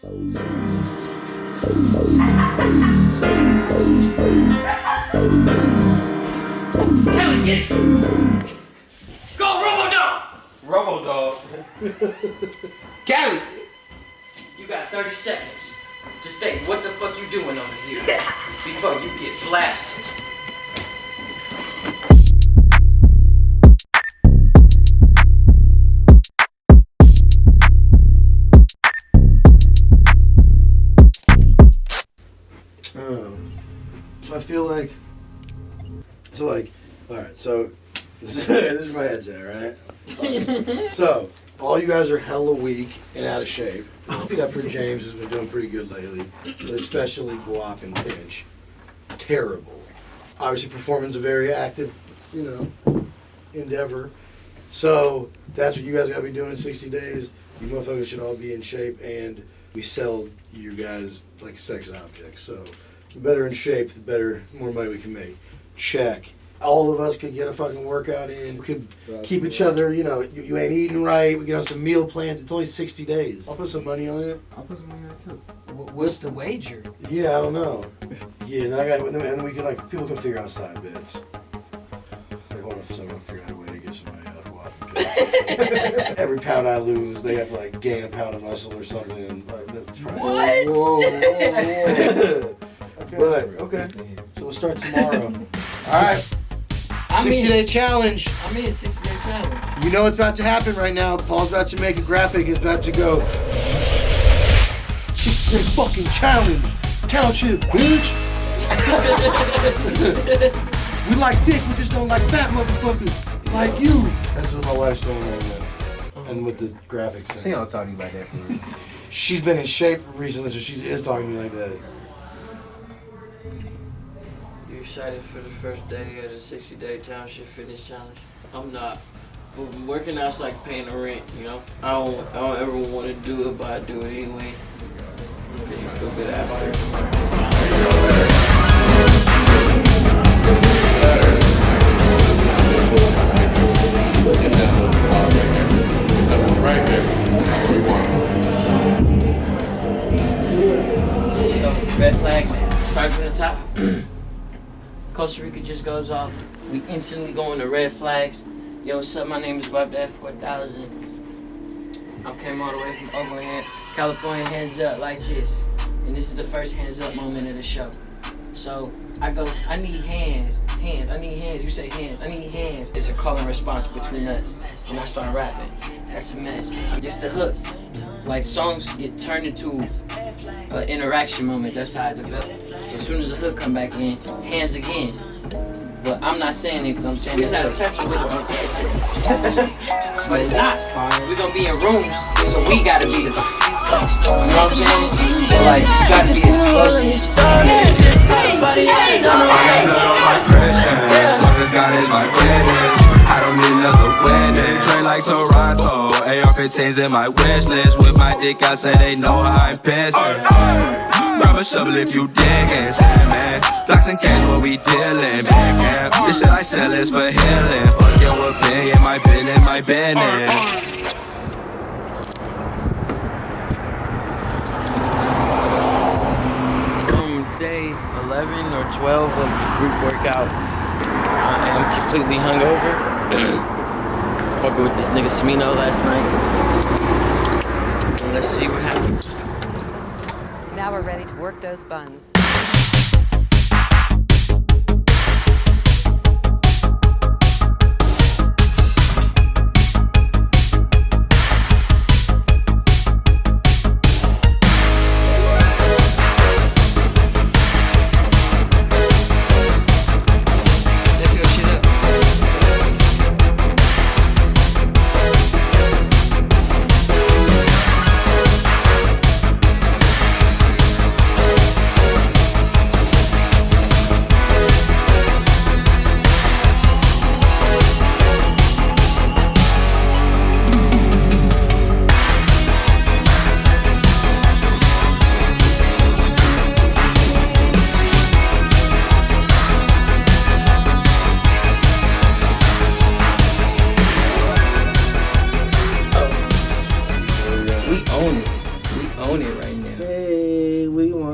Kelly, get it! Go, Robo-Dog! Robo-Dog. Kelly! You got 30 seconds to state what the fuck you doing over here before you get blasted. I feel like, alright, so, this is my headset, right? So, all you guys are hella weak and out of shape, except for James, who's been doing pretty good lately, but especially Guap and Pinch. Terrible. Obviously, performance is a very active, endeavor. So, that's what you guys gotta be doing in 60 days. You motherfuckers should all be in shape, and we sell you guys like sex objects, so the better in shape, the more money we can make. Check. All of us could get a fucking workout in. We could keep each other, you ain't eating right. We get on some meal plans. It's only 60 days. I'll put some money on it. I'll put some money on it too. What's the wager? Yeah, I don't know. Yeah, and then we can, people can figure out side bits. Hold on, someone figure out a way to get somebody out of what. Every pound I lose, they have to, gain a pound of muscle or something. And, that's right. What? Whoa. Okay. So we'll start tomorrow. All right. 60-day challenge. I'm in 60-day challenge. You know what's about to happen right now. Paul's about to make a graphic. It's about to go 60-day fucking challenge. Count you, bitch. We like dick. We just don't like fat motherfuckers like you. That's what my wife's saying right now. And with the graphics. She don't talk to you like that for real. She's been in shape recently, so she is talking to me like that. You excited for the first day of the 60-day township fitness challenge? I'm not. But working out's like paying the rent, I don't ever want to do it, but I do it anyway. Okay, you feel good after. Right there. So, red flags, start from the top. Costa Rica just goes off. We instantly go into red flags. Yo, what's up? My name is Guapdad 4000. I came all the way from Oakland, California, hands up like this. And this is the first hands up moment of the show. So I go, I need hands, I need hands. You say hands, I need hands. It's a call and response between us. And I start rapping. That's a mess. It's the hook. Songs get turned into an interaction moment. That's how I develop. So as soon as the hook come back in, hands again. But I'm not saying it because I'm saying it. But it's not. We're gonna be in rooms, so we gotta be the. You know what I'm saying? So you gotta be explosive. I got my Christians, long as God is my witness. I don't need another witness. Train like Toronto, AR-15s in my wish list. With my dick, I say they know how I'm pissing. Grab a shovel if you diggin', man. Blocks and cash, what we dealin', man. This shit I sell is for healing. Fuck your opinion, my business. Day 11 or 12 of the group workout, I am completely hungover. Fucking with this nigga Smino last night. And let's see what happens. Now we're ready to work those buns.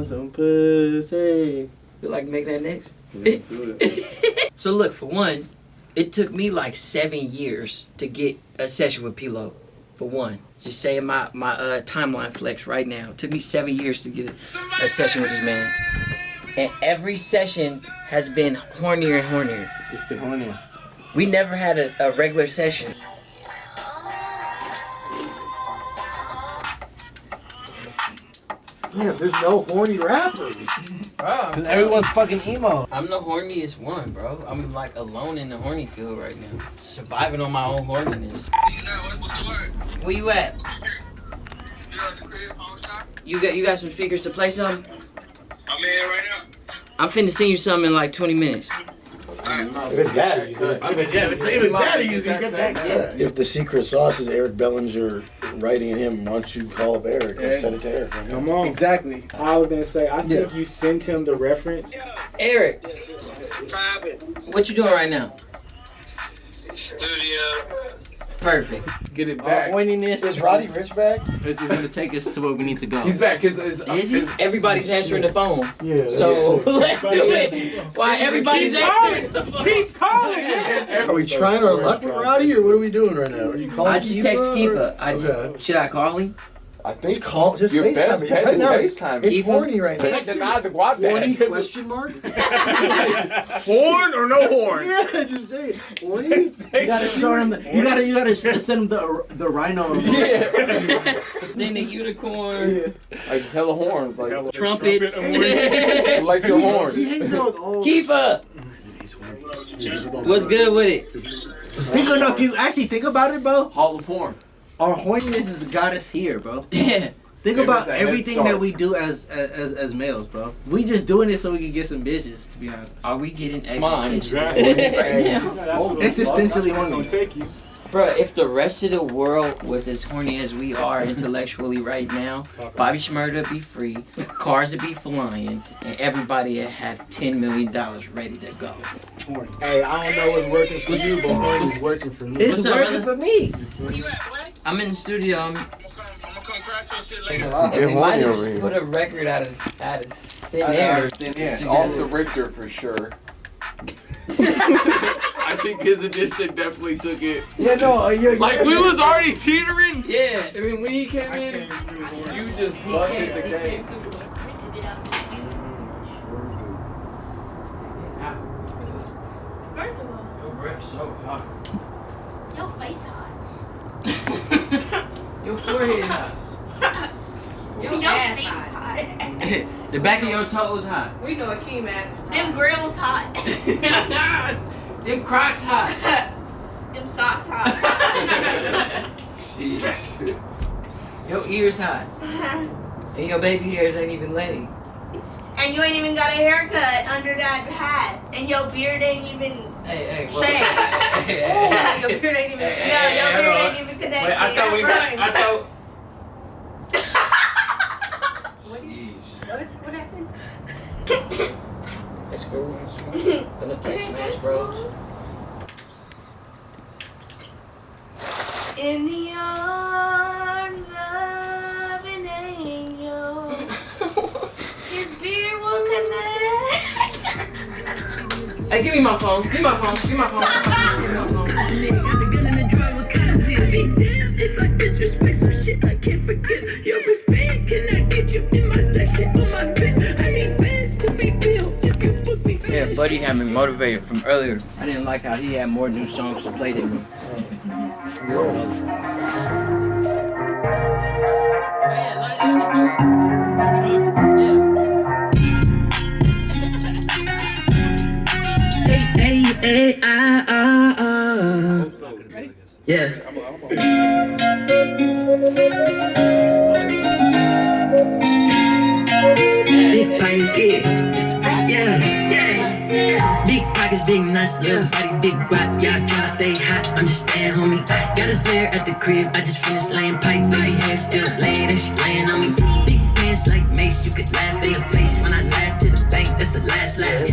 want some pussy. You like make that next? Let's do it. So look, for one, it took me like 7 years to get a session with P-Lo. For one, just saying my timeline flex right now. It took me 7 years to get a session with this man, and every session has been hornier and hornier. It's been horny. We never had a regular session. Damn, there's no horny rappers. Because everyone's fucking emo. I'm the horniest one, bro. I'm like alone in the horny field right now, surviving on my own horniness. What's the word? Where you at? You at the crib, home shop? You got some speakers to play something? I'm in here right now. I'm finna send you something in like 20 minutes. If it's daddy, if the secret sauce is Eric Bellinger writing him, why don't you call up Eric and send it to Eric? Come on. Exactly. I was gonna say, I think you sent him the reference. Eric, what you doing right now? Studio. Perfect. Get it back. Horniness. Is Roddy Rich back? It's gonna take us to where we need to go. He's back. Is he? Everybody's answering the phone. Yeah. So let's do it. Why everybody's answering? Keep calling. Are we trying our luck with Roddy, or what are we doing right now? Are you calling I just text Kifa, Kifa. Should I call him? I think Just call. Just your best FaceTime. bet Right is now, FaceTime. It's Kifa? horny right now. Can't deny the Guapdad. Horny question mark? Horn or no horn? Yeah, just say it. Horny? You gotta show them. You gotta send them the rhino. Yeah. Then the unicorn, Like hella horns. Like trumpets. like your horns. He hangs out with all. Kifa, what's good with it? If you actually think about it, bro, Hall of Horn. our horniness has got us here, bro. Yeah. Think Give about us a head everything start. that we do as males, bro. We just doing it so we can get some bitches, to be honest. Are we getting Mine. existential right now? Existentially gonna horny. take you. Bro, if the rest of the world was as horny as we are intellectually right now, Bobby Shmurda would be free, cars would be flying, and everybody would have $10 million ready to go. Hey, I don't know what's working for you, but horny's working for me. It's What's up, working brother? for me. Where you at, boy? I'm in the studio. I'm gonna come crash your shit later. And we horny might have over just here. put a record out of thin air. It's off the Richter for sure. I think his edition definitely took it. Yeah, no, Like we was already teetering. Yeah. I mean, when he came in, you just busted the game. First of all, Your breath's so hot. your face hot. Your forehead hot. Your ass hot. The back of your toes hot. We know a Keem ass. Them grills hot. Them Crocs hot. Them socks hot. Your ears hot. And your baby hairs ain't even laid. And you ain't even got a haircut under that hat. And your beard ain't even Hey, shaved. Your beard ain't even. Hey, your hold beard on. ain't even connected. Wait, I thought we got. I thought. What happened? Let's go. Gonna play Smash Bros. In the arms of an angel, his beard will connect. Hey, give me my phone. Give me my phone. Give me my phone. Give me my phone. If I disrespect some shit, I can't forget your respect. Can I get you in my section on my bed? I need bands to be built if you book me. Yeah, Buddy had me motivated from earlier. I didn't like how he had more new songs to play than me. Yeah. Big pockets, yeah. Big pockets, big nuts, little body, big guap. Y'all tryna stay hot, understand, homie. Got a player at the crib, I just finished laying pipe. Baby hair still laying, that shit laying on me. Big pants like Mace, you could laugh in the face when I laugh to the bank. That's the last laugh.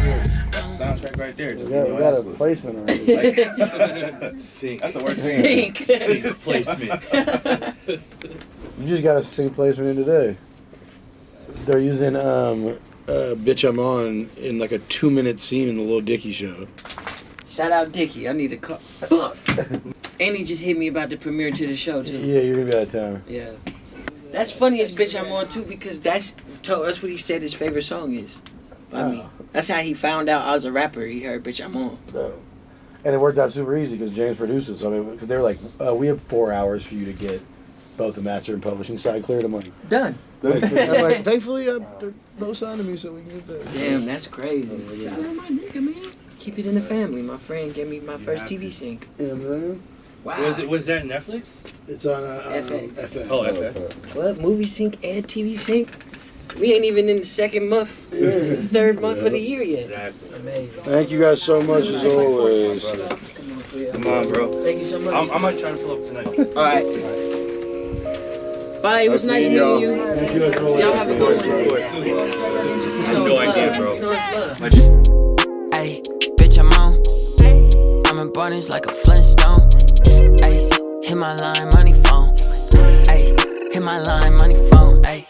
Soundtrack right there. We got a placement already. Sync. That's the word. Sync. Sync placement. You just got a sync placement in today. They're using Bitch I'm On in like a 2-minute scene in the Lil Dicky show. Shout out Dickie. I need to call. Fuck. And he just hit me about the premiere to the show too. Yeah, you're gonna be out of town. Yeah. That's funny as Bitch I'm On too because that's what he said his favorite song is. By me. That's how he found out I was a rapper. He heard Bitch I'm On. No. And it worked out super easy because James produced it. So I mean, because they were like, we have 4 hours for you to get both the master and publishing side cleared. I'm like, done. I'm like, thankfully, they're both signed to me, so we can get that. Damn, that's crazy. Shout out my nigga, man. Keep it in the family. My friend gave me my first TV sync. Yeah, man. Wow. Was that Netflix? It's on FX. Oh, FX. What? Movie sync and TV sync? We ain't even in the second month. It's the third month of the year yet. Exactly. Amazing. Thank you guys so much as always. Come on, bro. Thank you so much. I might try to pull up tonight. All right. Bye. It was nice meeting you. Thank you as always. Y'all have a good one. No idea, bro. Ayy, bitch, I'm on. I'm in Barnes like a Flintstone. Ayy, hit my line, money phone. Ayy, hit my line, money phone. Ayy.